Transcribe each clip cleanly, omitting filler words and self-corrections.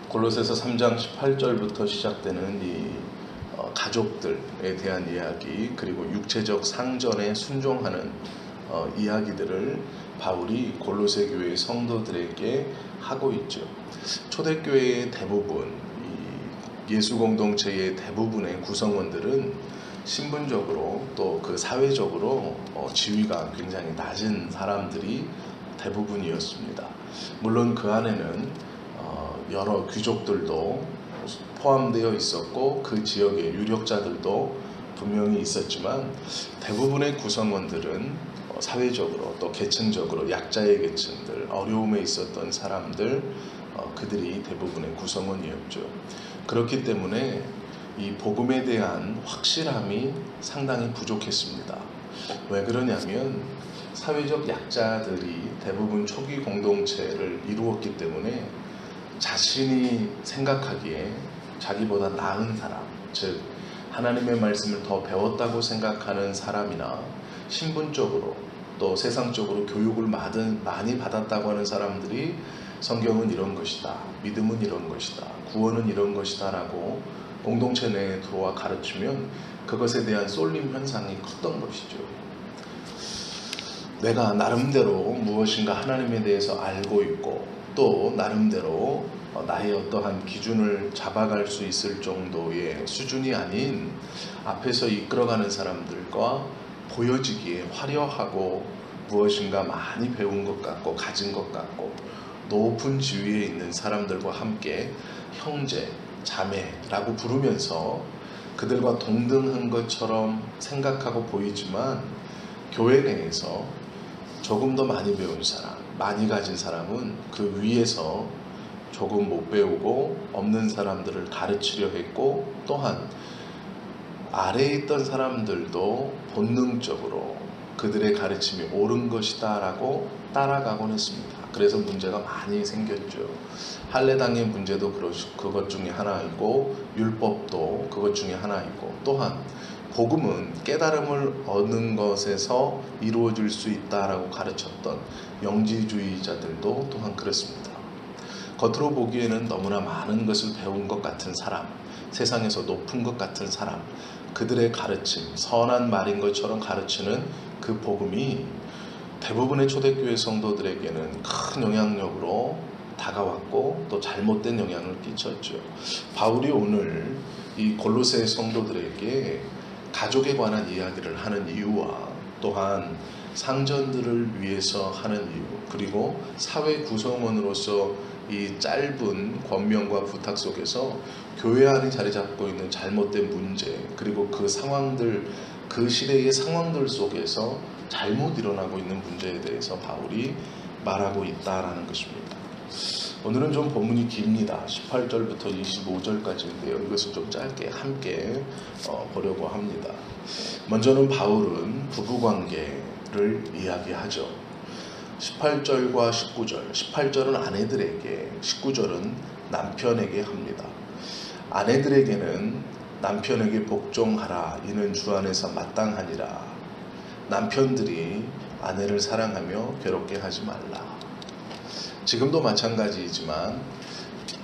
골로새서 3장 18절부터 시작되는 이 가족들에 대한 이야기, 그리고 육체적 상전에 순종하는 이야기들을 바울이 골로새 교회 성도들에게 하고 있죠. 초대교회의 대부분, 예수 공동체의 대부분의 구성원들은 신분적으로 또 그 사회적으로 지위가 굉장히 낮은 사람들이 대부분이었습니다. 물론 그 안에는 여러 귀족들도 포함되어 있었고 그 지역의 유력자들도 분명히 있었지만, 대부분의 구성원들은 사회적으로 또 계층적으로 약자의 계층들, 어려움에 있었던 사람들, 그들이 대부분의 구성원이었죠. 그렇기 때문에 이 복음에 대한 확실함이 상당히 부족했습니다. 왜 그러냐면 사회적 약자들이 대부분 초기 공동체를 이루었기 때문에 자신이 생각하기에 자기보다 나은 사람, 즉 하나님의 말씀을 더 배웠다고 생각하는 사람이나 신분적으로 또 세상적으로 교육을 많이 받았다고 하는 사람들이 성경은 이런 것이다, 믿음은 이런 것이다, 구원은 이런 것이다 라고 공동체 내에 들어와 가르치면 그것에 대한 쏠림 현상이 컸던 것이죠. 내가 나름대로 무엇인가 하나님에 대해서 알고 있고 또 나름대로 나의 어떠한 기준을 잡아갈 수 있을 정도의 수준이 아닌 앞에서 이끌어가는 사람들과 보여지기에 화려하고 무엇인가 많이 배운 것 같고 가진 것 같고 높은 지위에 있는 사람들과 함께 형제, 자매라고 부르면서 그들과 동등한 것처럼 생각하고 보이지만, 교회 내에서 조금 더 많이 배운 사람, 많이 가진 사람은 그 위에서 조금 못 배우고 없는 사람들을 가르치려 했고, 또한 아래에 있던 사람들도 본능적으로 그들의 가르침이 옳은 것이다 라고 따라가곤 했습니다. 그래서 문제가 많이 생겼죠. 할례당의 문제도 그것 중에 하나이고, 율법도 그것 중에 하나이고, 또한 복음은 깨달음을 얻는 것에서 이루어질 수 있다라고 가르쳤던 영지주의자들도 또한 그렇습니다. 겉으로 보기에는 너무나 많은 것을 배운 것 같은 사람, 세상에서 높은 것 같은 사람, 그들의 가르침, 선한 말인 것처럼 가르치는 그 복음이 대부분의 초대교회 성도들에게는 큰 영향력으로 다가왔고 또 잘못된 영향을 끼쳤죠. 바울이 오늘 이 골로새 성도들에게 가족에 관한 이야기를 하는 이유와 또한 상전들을 위해서 하는 이유, 그리고 사회 구성원으로서 이 짧은 권면과 부탁 속에서 교회 안에 자리 잡고 있는 잘못된 문제, 그리고 그 상황들, 그 시대의 상황들 속에서 잘못 일어나고 있는 문제에 대해서 바울이 말하고 있다라는 것입니다. 오늘은 좀 본문이 깁니다. 18절부터 25절까지인데요. 이것을 좀 짧게 함께 보려고 합니다. 먼저는 바울은 부부관계를 이야기하죠. 18절과 19절, 18절은 아내들에게, 19절은 남편에게 합니다. 아내들에게는 남편에게 복종하라, 이는 주 안에서 마땅하니라. 남편들이 아내를 사랑하며 괴롭게 하지 말라. 지금도 마찬가지이지만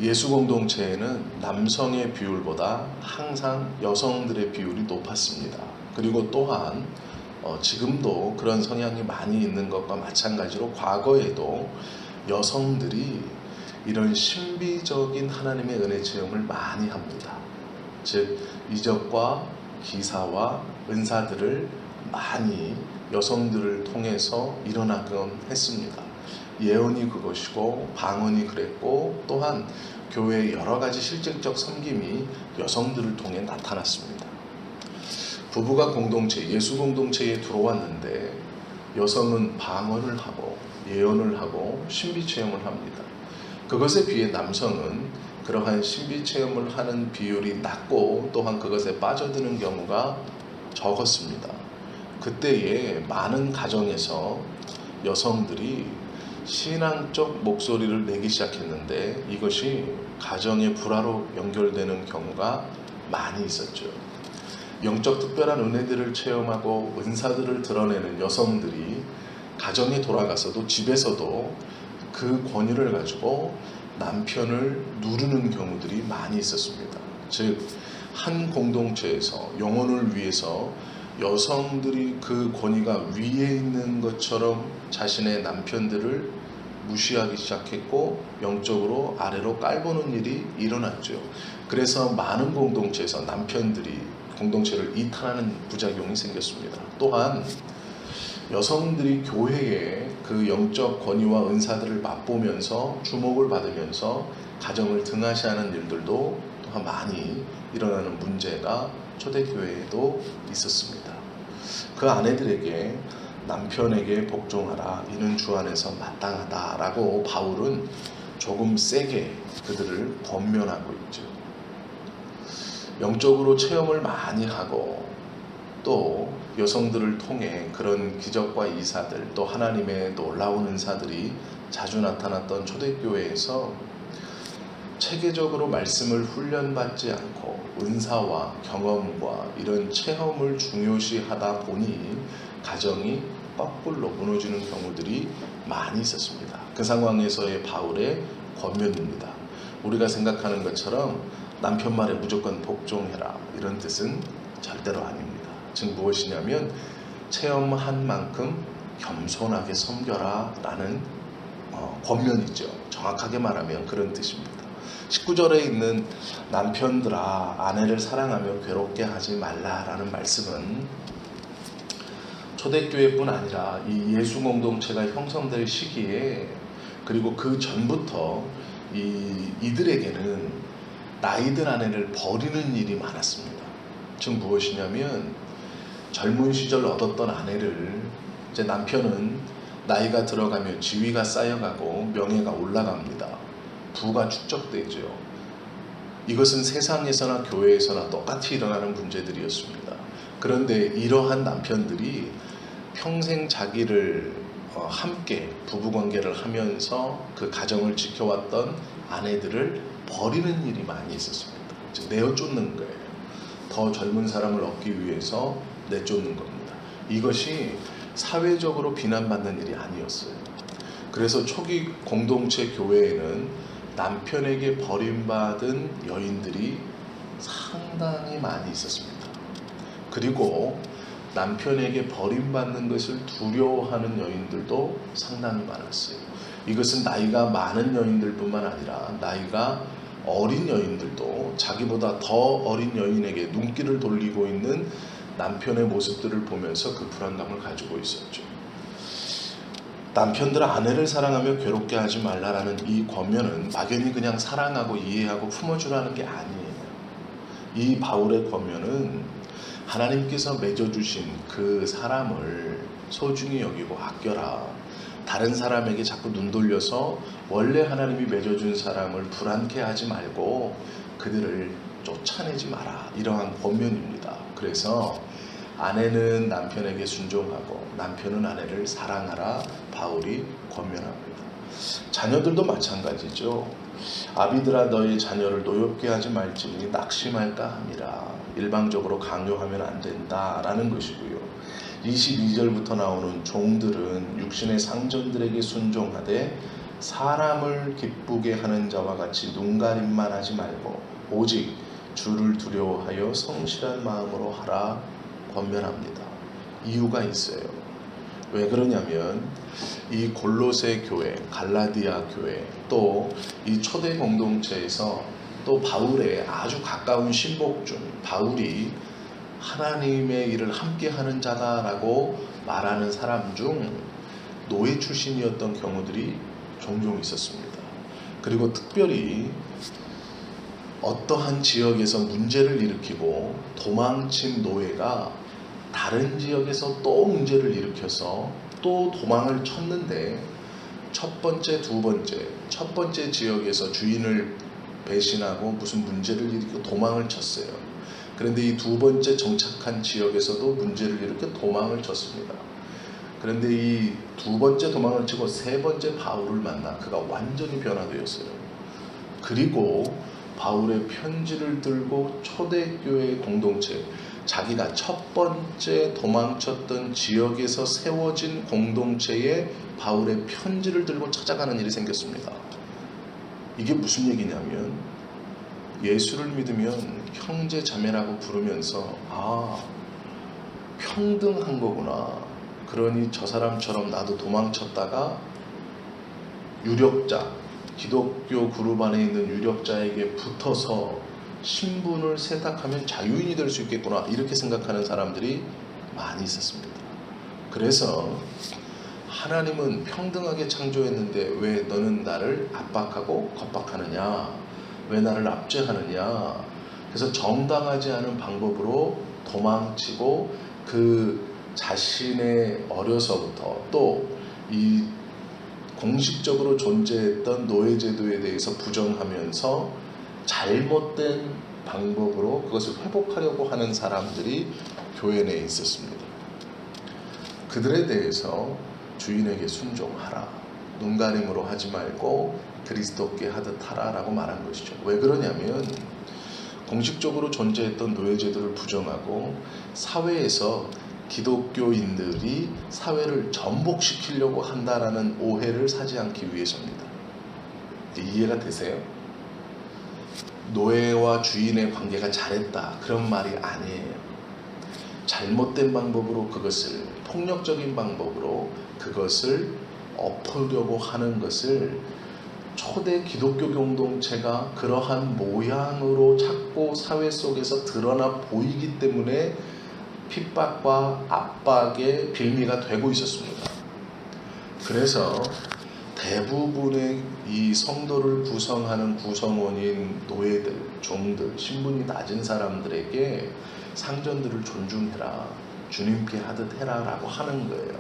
예수 공동체에는 남성의 비율보다 항상 여성들의 비율이 높았습니다. 그리고 또한 지금도 그런 성향이 많이 있는 것과 마찬가지로 과거에도 여성들이 이런 신비적인 하나님의 은혜 체험을 많이 합니다. 즉 이적과 기사와 은사들을 많이 여성들을 통해서 일어나곤 했습니다. 예언이 그것이고 방언이 그랬고, 또한 교회의 여러 가지 실질적 섬김이 여성들을 통해 나타났습니다. 부부가 공동체, 예수 공동체에 들어왔는데 여성은 방언을 하고 예언을 하고 신비 체험을 합니다. 그것에 비해 남성은 그러한 신비 체험을 하는 비율이 낮고 또한 그것에 빠져드는 경우가 적었습니다. 그때에 많은 가정에서 여성들이 신앙적 목소리를 내기 시작했는데 이것이 가정의 불화로 연결되는 경우가 많이 있었죠. 영적 특별한 은혜들을 체험하고 은사들을 드러내는 여성들이 가정에 돌아가서도 집에서도 그 권위를 가지고 남편을 누르는 경우들이 많이 있었습니다. 즉, 한 공동체에서 영혼을 위해서 여성들이 그 권위가 위에 있는 것처럼 자신의 남편들을 무시하기 시작했고 영적으로 아래로 깔보는 일이 일어났죠. 그래서 많은 공동체에서 남편들이 공동체를 이탈하는 부작용이 생겼습니다. 또한 여성들이 교회에 그 영적 권위와 은사들을 맛보면서 주목을 받으면서 가정을 등한시하는 일들도 또한 많이 일어나는 문제가 초대교회에도 있었습니다. 그 아내들에게 남편에게 복종하라, 이는 주 안에서 마땅하다라고 바울은 조금 세게 그들을 권면하고 있죠. 영적으로 체험을 많이 하고 또 여성들을 통해 그런 기적과 이사들, 또 하나님의 놀라운 은사들이 자주 나타났던 초대교회에서 체계적으로 말씀을 훈련받지 않고 은사와 경험과 이런 체험을 중요시하다 보니 가정이 거꾸로 무너지는 경우들이 많이 있었습니다. 그 상황에서의 바울의 권면입니다. 우리가 생각하는 것처럼 남편 말에 무조건 복종해라, 이런 뜻은 절대로 아닙니다. 즉 무엇이냐면 체험한 만큼 겸손하게 섬겨라 라는 권면이죠. 정확하게 말하면 그런 뜻입니다. 19절에 있는 남편들아 아내를 사랑하며 괴롭게 하지 말라라는 말씀은 초대교회뿐 아니라 이 예수 공동체가 형성될 시기에, 그리고 그 전부터 이들에게는 나이든 아내를 버리는 일이 많았습니다. 즉 무엇이냐면 젊은 시절 얻었던 아내를 이제 남편은 나이가 들어가며 지위가 쌓여가고 명예가 올라갑니다. 부가 축적되죠. 이것은 세상에서나 교회에서나 똑같이 일어나는 문제들이었습니다. 그런데 이러한 남편들이 평생 자기를 함께 부부관계를 하면서 그 가정을 지켜왔던 아내들을 버리는 일이 많이 있었습니다. 즉 내어쫓는 거예요. 더 젊은 사람을 얻기 위해서 내쫓는 겁니다. 이것이 사회적으로 비난받는 일이 아니었어요. 그래서 초기 공동체 교회에는 남편에게 버림받은 여인들이 상당히 많이 있었습니다. 그리고 남편에게 버림받는 것을 두려워하는 여인들도 상당히 많았어요. 이것은 나이가 많은 여인들뿐만 아니라 나이가 어린 여인들도 자기보다 더 어린 여인에게 눈길을 돌리고 있는 남편의 모습들을 보면서 그 불안감을 가지고 있었죠. 남편들 아내를 사랑하며 괴롭게 하지 말라라는 이 권면은 막연히 그냥 사랑하고 이해하고 품어주라는 게 아니에요. 이 바울의 권면은 하나님께서 맺어주신 그 사람을 소중히 여기고 아껴라. 다른 사람에게 자꾸 눈 돌려서 원래 하나님이 맺어준 사람을 불안케 하지 말고 그들을 쫓아내지 마라. 이러한 권면입니다. 그래서 아내는 남편에게 순종하고 남편은 아내를 사랑하라. 바울이 권면합니다. 자녀들도 마찬가지죠. 아비들아 너희 자녀를 노엽게 하지 말지니 낙심할까 함이라. 일방적으로 강요하면 안 된다라는 것이고요. 22절부터 나오는 종들은 육신의 상전들에게 순종하되 사람을 기쁘게 하는 자와 같이 눈가림만 하지 말고 오직 주를 두려워하여 성실한 마음으로 하라 권면합니다. 이유가 있어요. 왜 그러냐면 이 골로새 교회, 갈라디아 교회, 또 이 초대 공동체에서 또 바울의 아주 가까운 신복 중 바울이 하나님의 일을 함께 하는 자다라고 말하는 사람 중 노예 출신이었던 경우들이 종종 있었습니다. 그리고 특별히 어떠한 지역에서 문제를 일으키고 도망친 노예가 다른 지역에서 또 문제를 일으켜서 또 도망을 쳤는데 첫 번째, 두 번째, 첫 번째 지역에서 주인을 배신하고 무슨 문제를 일으키고 도망을 쳤어요. 그런데 이 두 번째 정착한 지역에서도 문제를 일으켜 도망을 쳤습니다. 그런데 이 두 번째 도망을 치고 세 번째 바울을 만나 그가 완전히 변화되었어요. 그리고 바울의 편지를 들고 초대교회 공동체, 자기가 첫 번째 도망쳤던 지역에서 세워진 공동체에 바울의 편지를 들고 찾아가는 일이 생겼습니다. 이게 무슨 얘기냐면 예수를 믿으면 형제 자매라고 부르면서 평등한 거구나. 그러니 저 사람처럼 나도 도망쳤다가 유력자, 기독교 그룹 안에 있는 유력자에게 붙어서 신분을 세탁하면 자유인이 될 수 있겠구나, 이렇게 생각하는 사람들이 많이 있었습니다. 그래서 하나님은 평등하게 창조했는데 왜 너는 나를 압박하고 겁박하느냐, 왜 나를 압제하느냐. 그래서 정당하지 않은 방법으로 도망치고 그 자신의 어려서부터 또 이 공식적으로 존재했던 노예제도에 대해서 부정하면서 잘못된 방법으로 그것을 회복하려고 하는 사람들이 교회 내에 있었습니다. 그들에 대해서 주인에게 순종하라, 눈가림으로 하지 말고 그리스도께 하듯 하라 라고 말한 것이죠. 왜 그러냐면 공식적으로 존재했던 노예제도를 부정하고 사회에서 기독교인들이 사회를 전복시키려고 한다라는 오해를 사지 않기 위해서입니다. 이해가 되세요? 노예와 주인의 관계가 잘했다, 그런 말이 아니에요. 잘못된 방법으로 그것을, 폭력적인 방법으로 그것을 엎으려고 하는 것을 초대 기독교 공동체가 그러한 모양으로 자꾸 사회 속에서 드러나 보이기 때문에 핍박과 압박의 빌미가 되고 있었습니다. 그래서 대부분의 이 성도를 구성하는 구성원인 노예들, 종들, 신분이 낮은 사람들에게 상전들을 존중해라, 주님께 하듯 해라 라고 하는 거예요.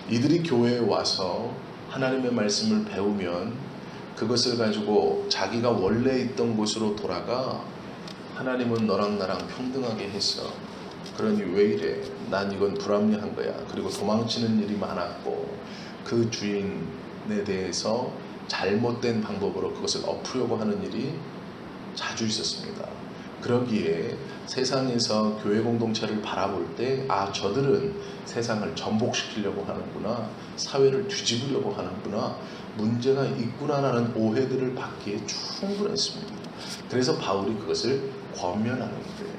이들이 교회에 와서 하나님의 말씀을 배우면 그것을 가지고 자기가 원래 있던 곳으로 돌아가 하나님은 너랑 나랑 평등하게 했어, 그러니 왜 이래, 난 이건 불합리한 거야, 그리고 도망치는 일이 많았고 그 주인에 대해서 잘못된 방법으로 그것을 엎으려고 하는 일이 자주 있었습니다. 그러기에 세상에서 교회 공동체를 바라볼 때 저들은 세상을 전복시키려고 하는구나, 사회를 뒤집으려고 하는구나, 문제가 있구나라는 오해들을 받기에 충분했습니다. 그래서 바울이 그것을 권면하는 거예요.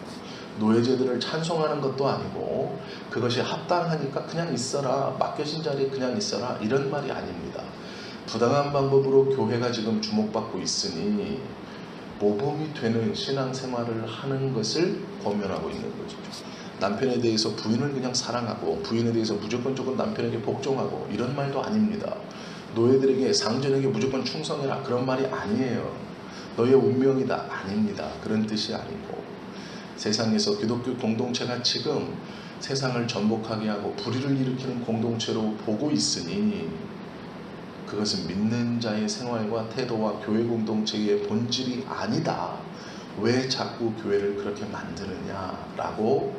노예제들을 찬송하는 것도 아니고 그것이 합당하니까 그냥 있어라, 맡겨진 자리에 그냥 있어라, 이런 말이 아닙니다. 부당한 방법으로 교회가 지금 주목받고 있으니 모범이 되는 신앙생활을 하는 것을 권면하고 있는 거죠. 남편에 대해서 부인을 그냥 사랑하고 부인에 대해서 무조건적으로 남편에게 복종하고 이런 말도 아닙니다. 노예들에게, 상전에게 무조건 충성해라, 그런 말이 아니에요. 너의 운명이다, 아닙니다. 그런 뜻이 아니고 세상에서 기독교 공동체가 지금 세상을 전복하게 하고 불의를 일으키는 공동체로 보고 있으니 그것은 믿는 자의 생활과 태도와 교회 공동체의 본질이 아니다. 왜 자꾸 교회를 그렇게 만드느냐라고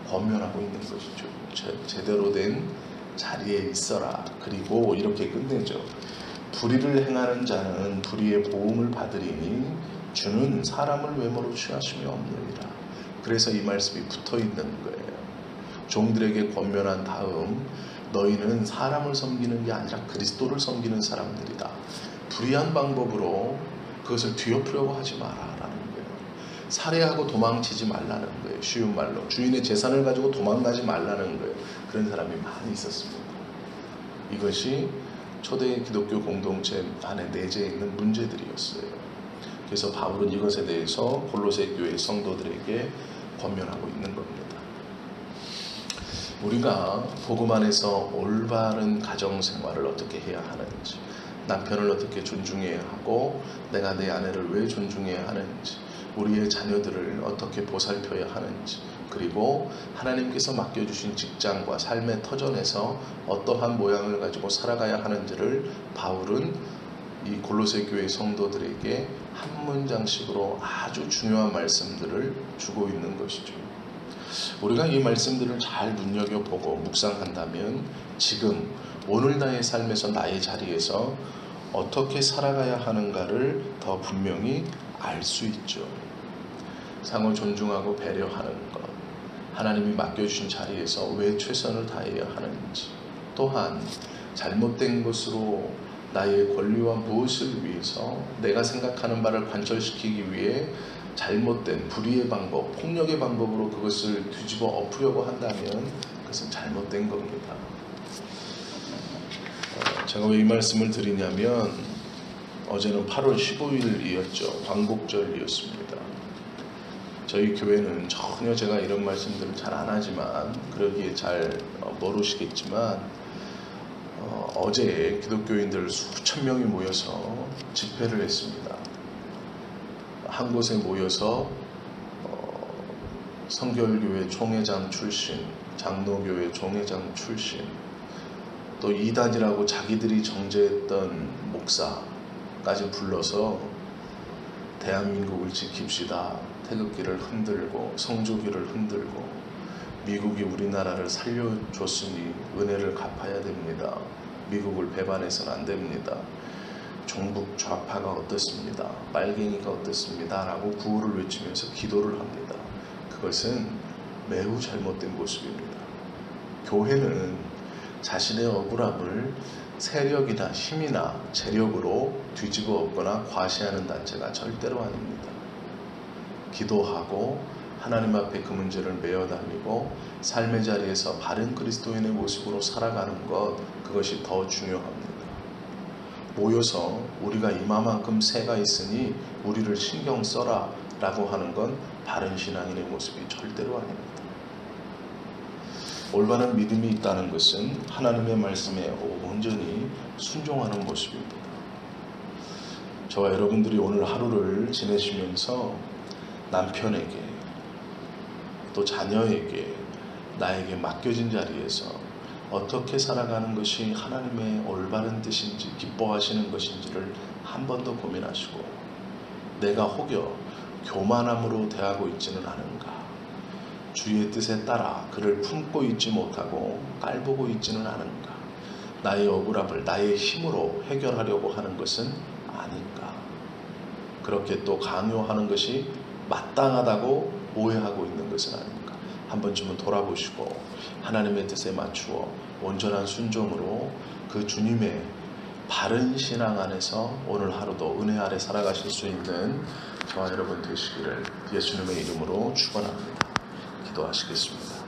권면하고 있는 것이죠. 제대로 된 자리에 있어라. 그리고 이렇게 끝내죠. 불의를 행하는 자는 불의의 보응을 받으리니 주는 사람을 외모로 취하심이 없느니라. 그래서 이 말씀이 붙어 있는 거예요. 종들에게 권면한 다음 너희는 사람을 섬기는 게 아니라 그리스도를 섬기는 사람들이다. 불의한 방법으로 그것을 뒤엎으려고 하지 마라라는 거예요. 살해하고 도망치지 말라는 거예요. 쉬운 말로 주인의 재산을 가지고 도망가지 말라는 거예요. 그런 사람이 많이 있었습니다. 이것이 초대 기독교 공동체 안에 내재해 있는 문제들이었어요. 그래서 바울은 이것에 대해서 골로새 교회 성도들에게 권면하고 있는 겁니다. 우리가 복음 안에서 올바른 가정생활을 어떻게 해야 하는지, 남편을 어떻게 존중해야 하고 내가 내 아내를 왜 존중해야 하는지, 우리의 자녀들을 어떻게 보살펴야 하는지, 그리고 하나님께서 맡겨주신 직장과 삶의 터전에서 어떠한 모양을 가지고 살아가야 하는지를 바울은 이 골로새 교회 성도들에게 한 문장씩으로 아주 중요한 말씀들을 주고 있는 것이죠. 우리가 이 말씀들을 잘 눈여겨보고 묵상한다면 지금 오늘 나의 삶에서, 나의 자리에서 어떻게 살아가야 하는가를 더 분명히 알 수 있죠. 상호 존중하고 배려하는 것, 하나님이 맡겨주신 자리에서 왜 최선을 다해야 하는지, 또한 잘못된 것으로 나의 권리와 무엇을 위해서 내가 생각하는 바를 관철시키기 위해 잘못된 불의의 방법, 폭력의 방법으로 그것을 뒤집어 엎으려고 한다면 그것은 잘못된 겁니다. 제가 왜 이 말씀을 드리냐면 어제는 8월 15일이었죠. 광복절이었습니다. 저희 교회는 전혀 제가 이런 말씀들을 잘 안 하지만 그러기에 잘 모르시겠지만 어제 기독교인들 수천 명이 모여서 집회를 했습니다. 한 곳에 모여서 성결교회 총회장 출신, 장로교회 총회장 출신, 또 이단이라고 자기들이 정죄했던 목사까지 불러서 대한민국을 지킵시다. 태극기를 흔들고 성조기를 흔들고 미국이 우리나라를 살려줬으니 은혜를 갚아야 됩니다. 미국을 배반해서는 안 됩니다. 종북 좌파가 어떻습니다. 빨갱이가 어떻습니다. 라고 구호를 외치면서 기도를 합니다. 그것은 매우 잘못된 모습입니다. 교회는 자신의 억울함을 세력이나 힘이나 재력으로 뒤집어 엎거나 과시하는 단체가 절대로 아닙니다. 기도하고 하나님 앞에 그 문제를 메어 달리고 삶의 자리에서 바른 그리스도인의 모습으로 살아가는 것, 그것이 더 중요합니다. 모여서 우리가 이마만큼 새가 있으니 우리를 신경 써라 라고 하는 건 바른 신앙인의 모습이 절대로 아닙니다. 올바른 믿음이 있다는 것은 하나님의 말씀에 온전히 순종하는 모습입니다. 저와 여러분들이 오늘 하루를 지내시면서 남편에게 또 자녀에게 나에게 맡겨진 자리에서 어떻게 살아가는 것이 하나님의 올바른 뜻인지 기뻐하시는 것인지를 한 번 더 고민하시고, 내가 혹여 교만함으로 대하고 있지는 않은가, 주의 뜻에 따라 그를 품고 있지 못하고 깔보고 있지는 않은가, 나의 억울함을 나의 힘으로 해결하려고 하는 것은 아닌가, 그렇게 또 강요하는 것이 마땅하다고 오해하고 있는 것은 아닌가, 한 번쯤은 돌아보시고 하나님의 뜻에 맞추어 온전한 순종으로 그 주님의 바른 신앙 안에서 오늘 하루도 은혜 아래 살아가실 수 있는 저와 여러분 되시기를 예수님의 이름으로 축원합니다. 기도하시겠습니다.